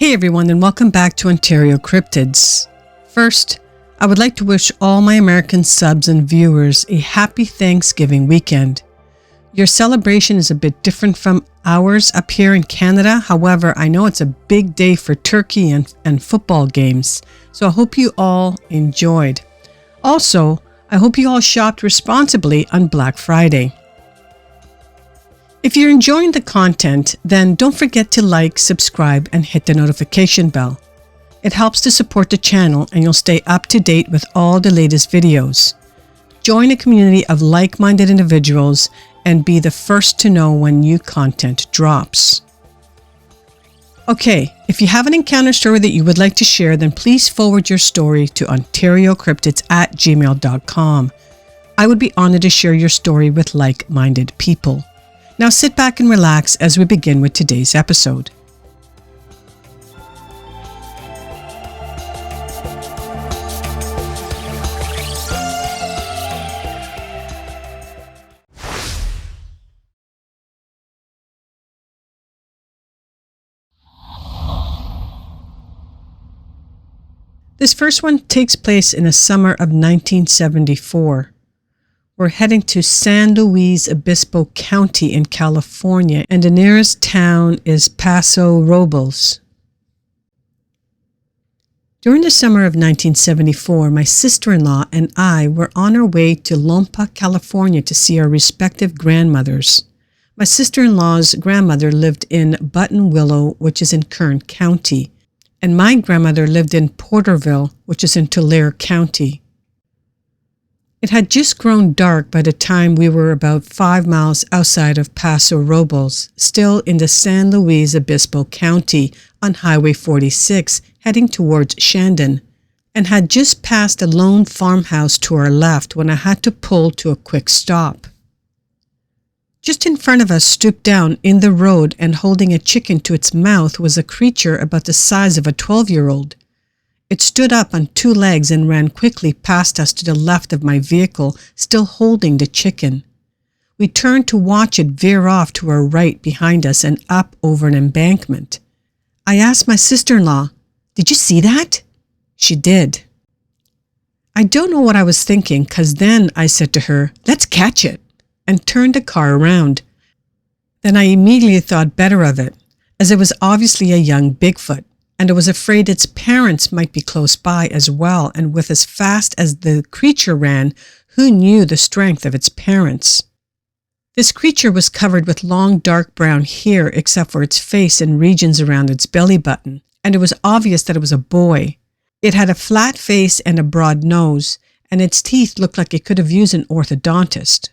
Hey everyone, and welcome back to Ontario Cryptids. First, I would like to wish all my American subs and viewers a happy Thanksgiving weekend. Your celebration is a bit different from ours up here in Canada. However, I know it's a big day for turkey and football games, so I hope you all enjoyed. Also, I hope you all shopped responsibly on Black Friday. If you're enjoying the content, then don't forget to like, subscribe, and hit the notification bell. It helps to support the channel and you'll stay up to date with all the latest videos. Join a community of like-minded individuals and be the first to know when new content drops. Okay, if you have an encounter story that you would like to share, then please forward your story to OntarioCryptids@gmail.com. I would be honored to share your story with like-minded people. Now sit back and relax as we begin with today's episode. This first one takes place in the summer of 1974. We're heading to San Luis Obispo County in California, and the nearest town is Paso Robles. During the summer of 1974, my sister-in-law and I were on our way to Lompa, California to see our respective grandmothers. My sister-in-law's grandmother lived in Buttonwillow, which is in Kern County, and my grandmother lived in Porterville, which is in Tulare County. It had just grown dark by the time we were about 5 miles outside of Paso Robles, still in the San Luis Obispo County on Highway 46, heading towards Shandon, and had just passed a lone farmhouse to our left when I had to pull to a quick stop. Just in front of us, stooped down in the road and holding a chicken to its mouth, was a creature about the size of a 12-year-old. It stood up on 2 legs and ran quickly past us to the left of my vehicle, still holding the chicken. We turned to watch it veer off to our right behind us and up over an embankment. I asked my sister-in-law, "Did you see that?" She did. I don't know what I was thinking, because then I said to her, "Let's catch it," and turned the car around. Then I immediately thought better of it, as it was obviously a young Bigfoot, and I was afraid its parents might be close by as well, and with as fast as the creature ran, who knew the strength of its parents? This creature was covered with long dark brown hair except for its face and regions around its belly button, and it was obvious that it was a boy. It had a flat face and a broad nose, and its teeth looked like it could have used an orthodontist.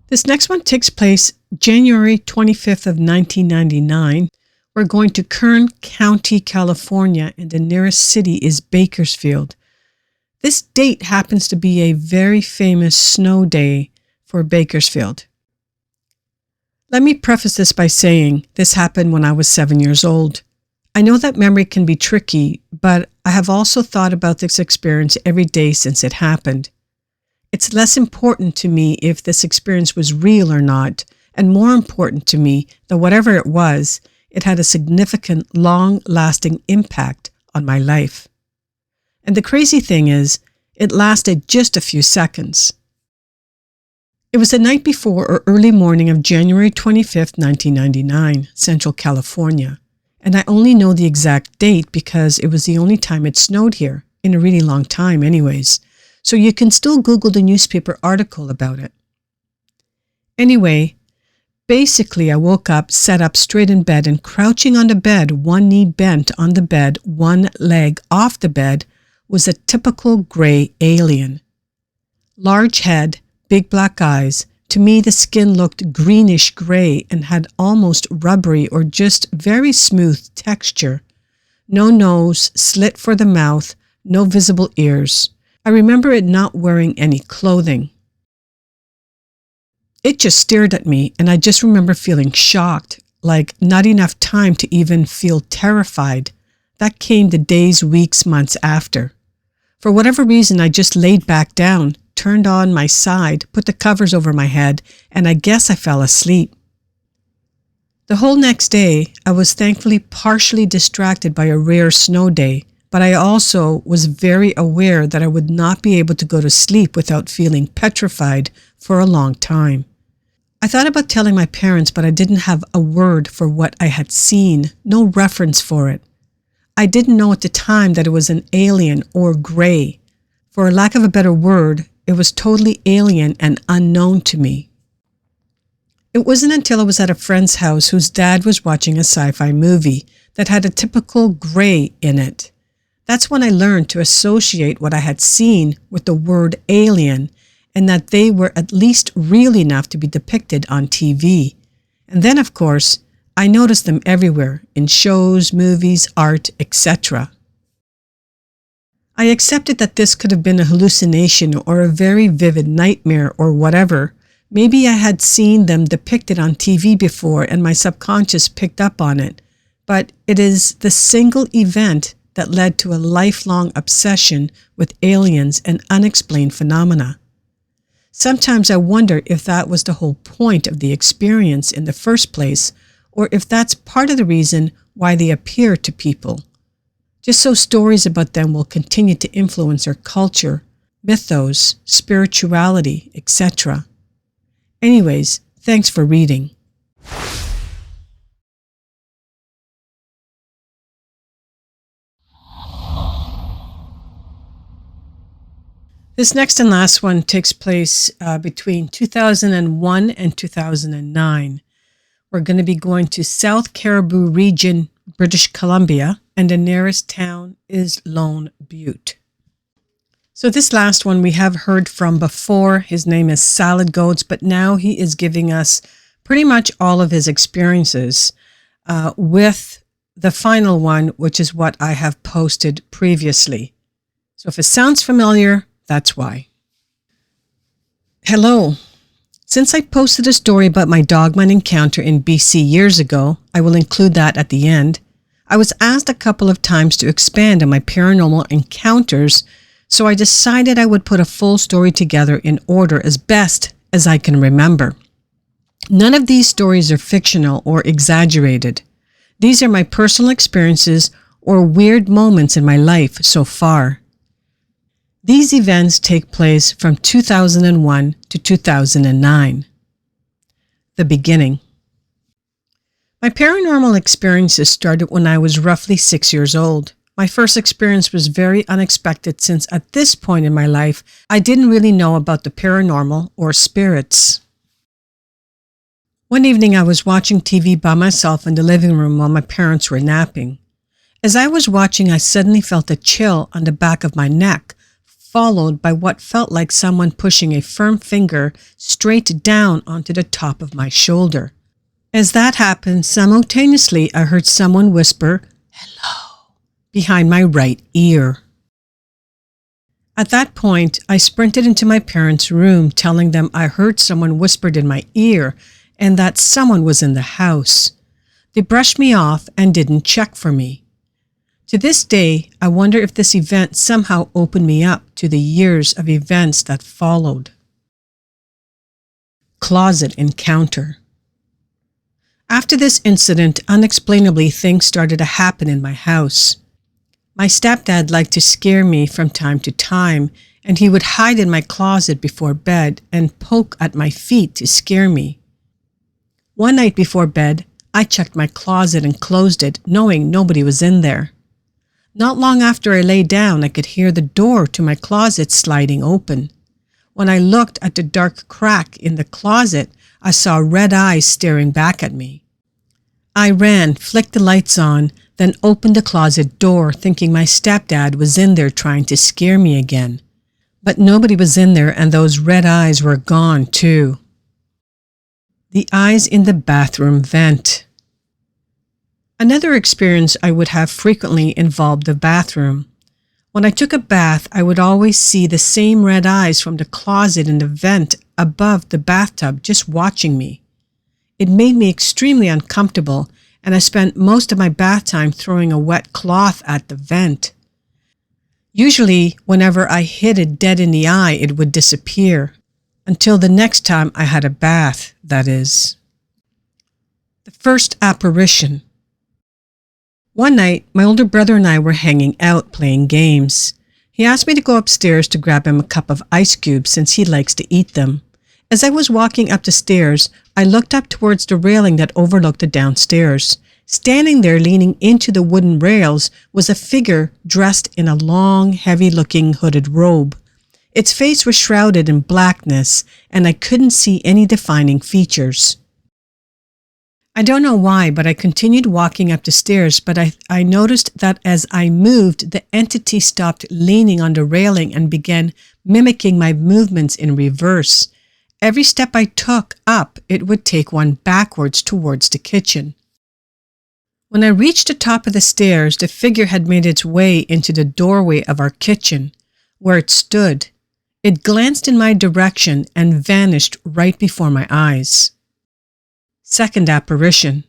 This next one takes place January 25th of 1999. We're going to Kern County, California, and the nearest city is Bakersfield. This date happens to be a very famous snow day for Bakersfield. Let me preface this by saying this happened when I was 7 years old. I know that memory can be tricky, but I have also thought about this experience every day since it happened. It's less important to me if this experience was real or not, and more important to me that whatever it was, it had a significant, long-lasting impact on my life. And the crazy thing is, it lasted just a few seconds. It was the night before or early morning of January 25th, 1999, Central California, and I only know the exact date because it was the only time it snowed here, in a really long time anyways. So you can still Google the newspaper article about it. Anyway, basically I woke up, sat up straight in bed, and crouching on the bed, one knee bent on the bed, one leg off the bed, was a typical gray alien. Large head, big black eyes. To me, the skin looked greenish gray and had almost rubbery or just very smooth texture. No nose, slit for the mouth, no visible ears. I remember it not wearing any clothing. It just stared at me, and I just remember feeling shocked, like not enough time to even feel terrified. That came the days, weeks, months after. For whatever reason, I just laid back down, turned on my side, put the covers over my head, and I guess I fell asleep. The whole next day, I was thankfully partially distracted by a rare snow day, but I also was very aware that I would not be able to go to sleep without feeling petrified for a long time. I thought about telling my parents, but I didn't have a word for what I had seen, no reference for it. I didn't know at the time that it was an alien or gray. For lack of a better word, it was totally alien and unknown to me. It wasn't until I was at a friend's house whose dad was watching a sci-fi movie that had a typical gray in it. That's when I learned to associate what I had seen with the word alien, and that they were at least real enough to be depicted on TV. And then, of course, I noticed them everywhere, in shows, movies, art, etc. I accepted that this could have been a hallucination or a very vivid nightmare or whatever. Maybe I had seen them depicted on TV before and my subconscious picked up on it, but it is the single event that led to a lifelong obsession with aliens and unexplained phenomena. Sometimes I wonder if that was the whole point of the experience in the first place, or if that's part of the reason why they appear to people. Just so stories about them will continue to influence our culture, mythos, spirituality, etc. Anyways, thanks for reading. This next and last one takes place between 2001 and 2009. We're going to be going to South Caribou Region, British Columbia, and the nearest town is Lone Butte. So this last one we have heard from before. His name is Salad Goats, but now he is giving us pretty much all of his experiences with the final one, which is what I have posted previously. So if it sounds familiar, that's why. Hello. Since I posted a story about my dogman encounter in BC years ago, I will include that at the end. I was asked a couple of times to expand on my paranormal encounters, so I decided I would put a full story together in order as best as I can remember. None of these stories are fictional or exaggerated. These are my personal experiences or weird moments in my life so far. These events take place from 2001 to 2009. The beginning. My paranormal experiences started when I was roughly 6 years old. My first experience was very unexpected since at this point in my life, I didn't really know about the paranormal or spirits. One evening I was watching TV by myself in the living room while my parents were napping. As I was watching, I suddenly felt a chill on the back of my neck, followed by what felt like someone pushing a firm finger straight down onto the top of my shoulder. As that happened, simultaneously I heard someone whisper, "Hello," behind my right ear. At that point, I sprinted into my parents' room, telling them I heard someone whispered in my ear and that someone was in the house. They brushed me off and didn't check for me. To this day, I wonder if this event somehow opened me up to the years of events that followed. Closet encounter. After this incident, unexplainably things started to happen in my house. My stepdad liked to scare me from time to time, and he would hide in my closet before bed and poke at my feet to scare me. One night before bed, I checked my closet and closed it, knowing nobody was in there. Not long after I lay down, I could hear the door to my closet sliding open. When I looked at the dark crack in the closet, I saw red eyes staring back at me. I ran, flicked the lights on, then opened the closet door, thinking my stepdad was in there trying to scare me again. But nobody was in there, and those red eyes were gone too. The eyes in the bathroom vent. Another experience I would have frequently involved the bathroom. When I took a bath, I would always see the same red eyes from the closet in the vent above the bathtub just watching me. It made me extremely uncomfortable, and I spent most of my bath time throwing a wet cloth at the vent. Usually, whenever I hit it dead in the eye, it would disappear. Until the next time I had a bath, that is. The first apparition. One night, my older brother and I were hanging out playing games. He asked me to go upstairs to grab him a cup of ice cubes since he likes to eat them. As I was walking up the stairs, I looked up towards the railing that overlooked the downstairs. Standing there leaning into the wooden rails was a figure dressed in a long, heavy-looking hooded robe. Its face was shrouded in blackness, and I couldn't see any defining features. I don't know why, but I continued walking up the stairs, but I noticed that as I moved, the entity stopped leaning on the railing and began mimicking my movements in reverse. Every step I took up, it would take one backwards towards the kitchen. When I reached the top of the stairs, the figure had made its way into the doorway of our kitchen, where it stood. It glanced in my direction and vanished right before my eyes. Second apparition.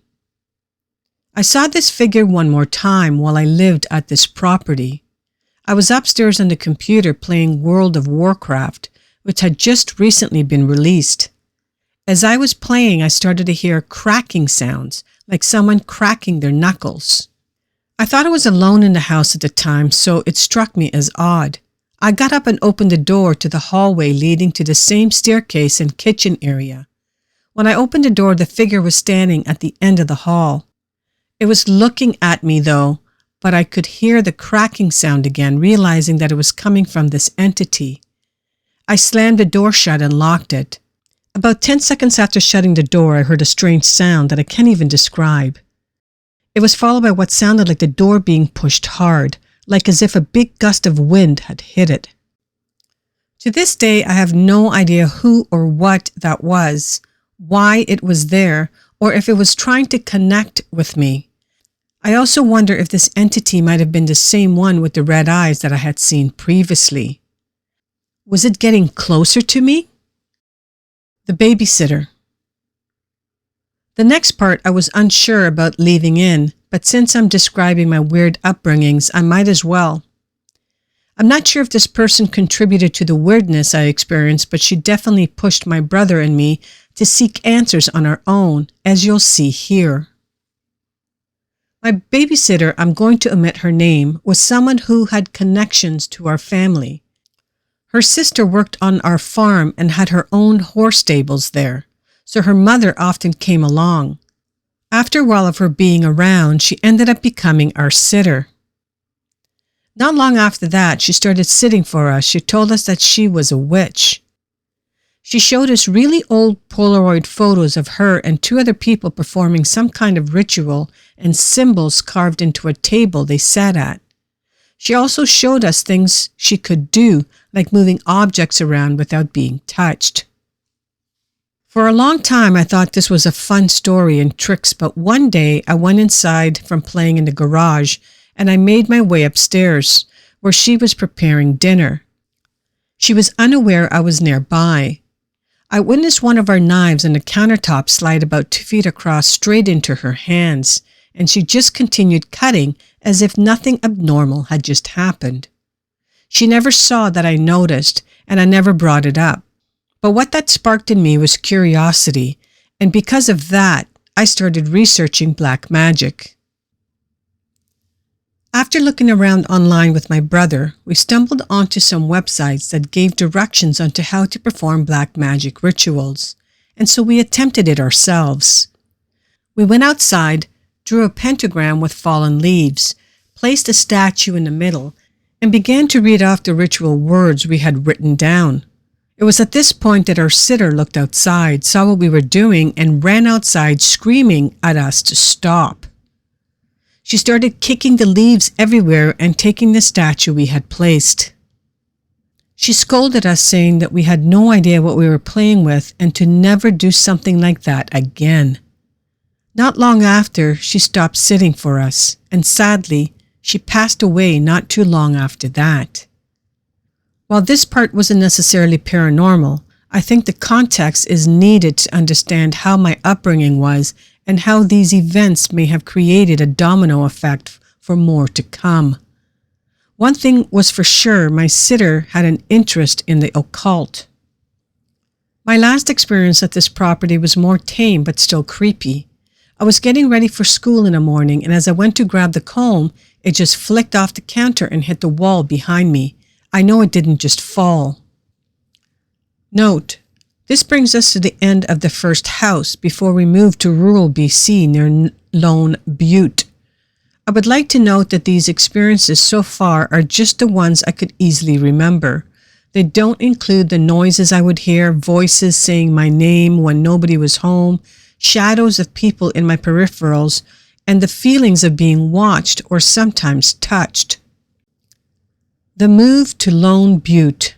I saw this figure one more time while I lived at this property. I was upstairs on the computer playing World of Warcraft, which had just recently been released. As I was playing, I started to hear cracking sounds, like someone cracking their knuckles. I thought I was alone in the house at the time, so it struck me as odd. I got up and opened the door to the hallway leading to the same staircase and kitchen area. When I opened the door, the figure was standing at the end of the hall. It was looking at me though, but I could hear the cracking sound again, realizing that it was coming from this entity. I slammed the door shut and locked it. About 10 seconds after shutting the door, I heard a strange sound that I can't even describe. It was followed by what sounded like the door being pushed hard, like as if a big gust of wind had hit it. To this day, I have no idea who or what that was, why it was there, or if it was trying to connect with me. I also wonder if this entity might have been the same one with the red eyes that I had seen previously. Was it getting closer to me? The babysitter. The next part I was unsure about leaving in, but since I'm describing my weird upbringings, I might as well. I'm not sure if this person contributed to the weirdness I experienced, but she definitely pushed my brother and me to seek answers on our own, as you'll see here. My babysitter, I'm going to omit her name, was someone who had connections to our family. Her sister worked on our farm and had her own horse stables there, so her mother often came along. After a while of her being around, she ended up becoming our sitter. Not long after that, she started sitting for us. She told us that she was a witch. She showed us really old Polaroid photos of her and two other people performing some kind of ritual and symbols carved into a table they sat at. She also showed us things she could do, like moving objects around without being touched. For a long time, I thought this was a fun story and tricks, but one day I went inside from playing in the garage and I made my way upstairs, where she was preparing dinner. She was unaware I was nearby. I witnessed one of our knives on the countertop slide about 2 feet across straight into her hands, and she just continued cutting as if nothing abnormal had just happened. She never saw that I noticed, and I never brought it up. But what that sparked in me was curiosity, and because of that, I started researching black magic. After looking around online with my brother, we stumbled onto some websites that gave directions on how to perform black magic rituals, and so we attempted it ourselves. We went outside, drew a pentagram with fallen leaves, placed a statue in the middle, and began to read off the ritual words we had written down. It was at this point that our sitter looked outside, saw what we were doing, and ran outside screaming at us to stop. She started kicking the leaves everywhere and taking the statue we had placed. She scolded us, saying that we had no idea what we were playing with and to never do something like that again. Not long after, she stopped sitting for us, and sadly, she passed away not too long after that. While this part wasn't necessarily paranormal, I think the context is needed to understand how my upbringing was and how these events may have created a domino effect for more to come. One thing was for sure, my sitter had an interest in the occult. My last experience at this property was more tame but still creepy. I was getting ready for school in the morning, and as I went to grab the comb, it just flicked off the counter and hit the wall behind me. I know it didn't just fall. Note: this brings us to the end of the first house before we move to rural BC near Lone Butte. I would like to note that these experiences so far are just the ones I could easily remember. They don't include the noises I would hear, voices saying my name when nobody was home, shadows of people in my peripherals, and the feelings of being watched or sometimes touched. The move to Lone Butte.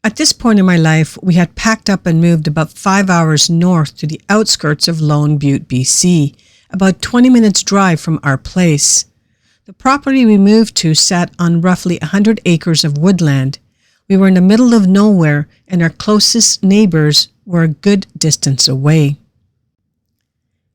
At this point in my life, we had packed up and moved about 5 hours north to the outskirts of Lone Butte, BC, about 20 minutes drive from our place. The property we moved to sat on roughly 100 acres of woodland. We were in the middle of nowhere, and our closest neighbors were a good distance away.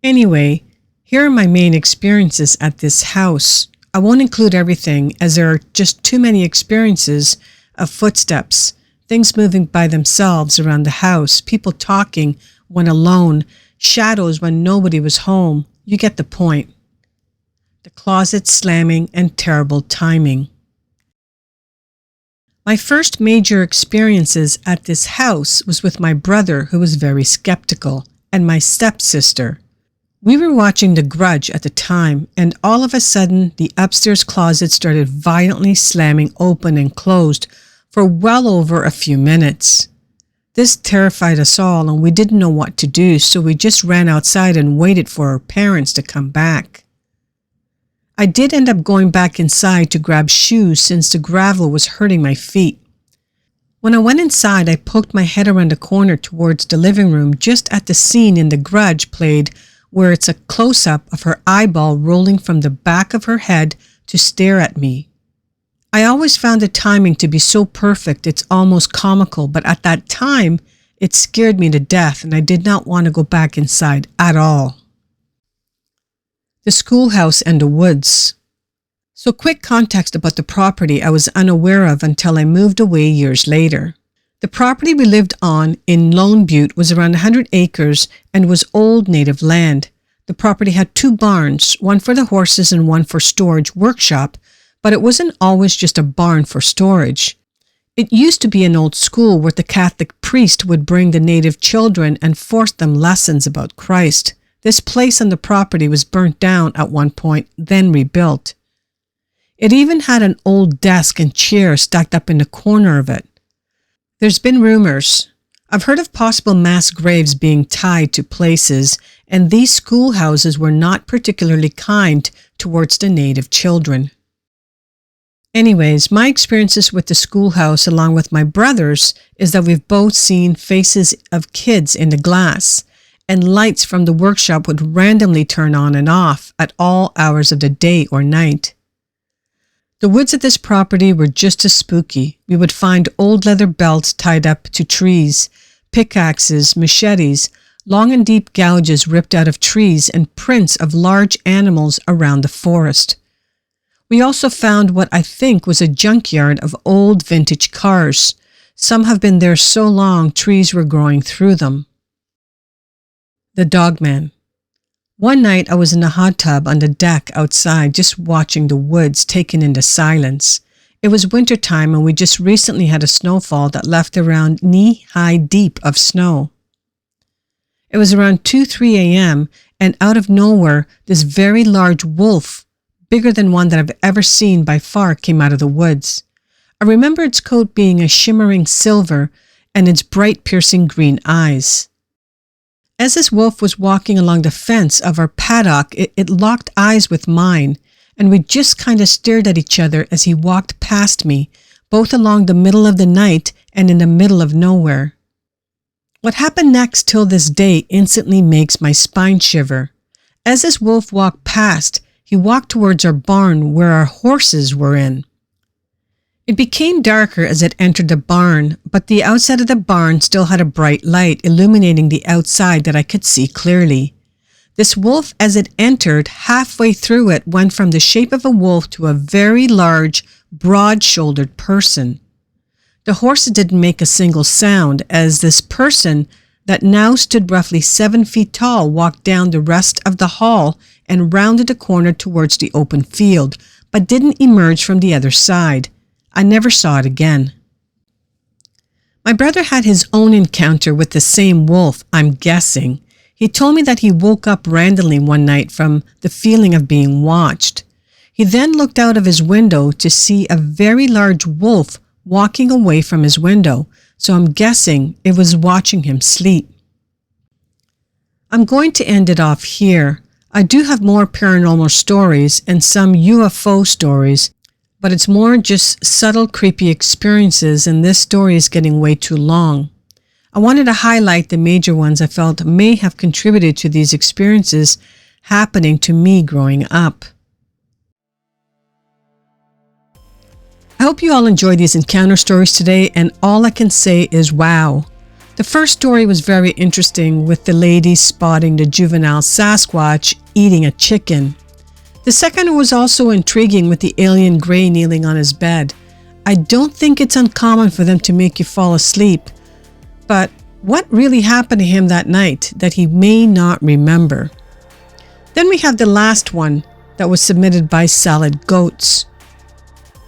Anyway, here are my main experiences at this house. I won't include everything, as there are just too many experiences of footsteps, things moving by themselves around the house, people talking when alone, shadows when nobody was home. You get the point. The closet slamming and terrible timing. My first major experiences at this house was with my brother, who was very skeptical, and my stepsister. We were watching The Grudge at the time, and all of a sudden the upstairs closet started violently slamming open and closed for well over a few minutes. This terrified us all, and we didn't know what to do, so we just ran outside and waited for our parents to come back. I did end up going back inside to grab shoes since the gravel was hurting my feet. When I went inside, I poked my head around the corner towards the living room just at the scene in The Grudge played, where it's a close-up of her eyeball rolling from the back of her head to stare at me. I always found the timing to be so perfect it's almost comical, but at that time, it scared me to death and I did not want to go back inside at all. The schoolhouse and the woods. So quick context about the property I was unaware of until I moved away years later. The property we lived on in Lone Butte was around 100 acres and was old native land. The property had 2 barns, one for the horses and one for storage workshop, but it wasn't always just a barn for storage. It used to be an old school where the Catholic priest would bring the native children and force them lessons about Christ. This place on the property was burnt down at one point, then rebuilt. It even had an old desk and chair stacked up in the corner of it. There's been rumors. I've heard of possible mass graves being tied to places, and these schoolhouses were not particularly kind towards the native children. Anyways, my experiences with the schoolhouse along with my brothers is that we've both seen faces of kids in the glass, and lights from the workshop would randomly turn on and off at all hours of the day or night. The woods at this property were just as spooky. We would find old leather belts tied up to trees, pickaxes, machetes, long and deep gouges ripped out of trees, and prints of large animals around the forest. We also found what I think was a junkyard of old vintage cars. Some have been there so long trees were growing through them. The Dogman. One night I was in a hot tub on the deck outside just watching the woods taken in the silence. It was wintertime and we just recently had a snowfall that left around knee-high deep of snow. It was around 2-3 a.m. and out of nowhere this very large wolf, bigger than one that I've ever seen by far, came out of the woods. I remember its coat being a shimmering silver and its bright piercing green eyes. As this wolf was walking along the fence of our paddock, it locked eyes with mine, and we just kind of stared at each other as he walked past me, both along the middle of the night and in the middle of nowhere. What happened next till this day instantly makes my spine shiver. As this wolf walked past, he walked towards our barn where our horses were in. It became darker as it entered the barn, but the outside of the barn still had a bright light illuminating the outside that I could see clearly. This wolf, as it entered, halfway through it went from the shape of a wolf to a very large, broad-shouldered person. The horses didn't make a single sound as this person that now stood roughly 7 feet tall walked down the rest of the hall and rounded the corner towards the open field, but didn't emerge from the other side. I never saw it again. My brother had his own encounter with the same wolf, I'm guessing. He told me that he woke up randomly one night from the feeling of being watched. He then looked out of his window to see a very large wolf walking away from his window, so I'm guessing it was watching him sleep. I'm going to end it off here. I do have more paranormal stories and some UFO stories, but it's more just subtle, creepy experiences, and this story is getting way too long. I wanted to highlight the major ones I felt may have contributed to these experiences happening to me growing up. I hope you all enjoyed these encounter stories today, and all I can say is wow. The first story was very interesting with the lady spotting the juvenile Sasquatch eating a chicken. The second was also intriguing with the alien gray kneeling on his bed. I don't think it's uncommon for them to make you fall asleep, but what really happened to him that night that he may not remember? Then we have the last one that was submitted by Salad Goats.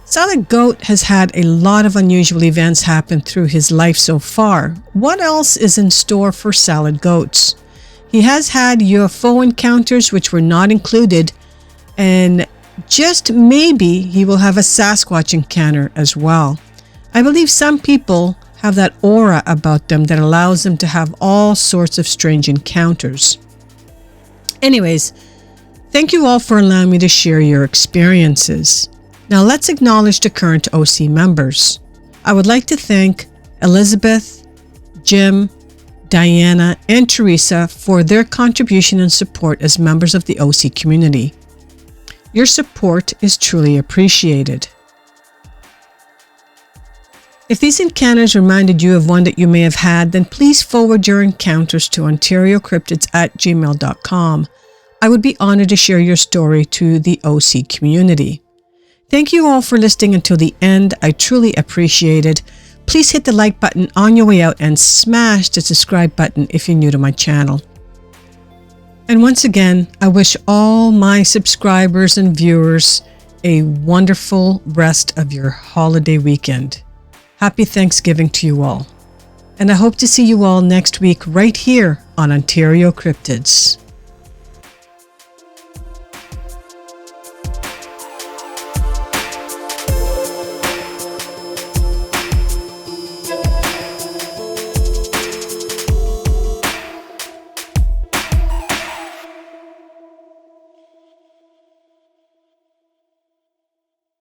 Salad Goat has had a lot of unusual events happen through his life so far. What else is in store for Salad Goats? He has had UFO encounters which were not included, and just maybe he will have a Sasquatch encounter as well. I believe some people have that aura about them that allows them to have all sorts of strange encounters. Anyways, thank you all for allowing me to share your experiences. Now let's acknowledge the current OC members. I would like to thank Elizabeth, Jim, Diana, and Teresa for their contribution and support as members of the OC community. Your support is truly appreciated. If these encounters reminded you of one that you may have had, then please forward your encounters to OntarioCryptids@gmail.com. I would be honored to share your story to the OC community. Thank you all for listening until the end. I truly appreciate it. Please hit the like button on your way out and smash the subscribe button if you're new to my channel. And once again, I wish all my subscribers and viewers a wonderful rest of your holiday weekend. Happy Thanksgiving to you all. And I hope to see you all next week right here on Ontario Cryptids.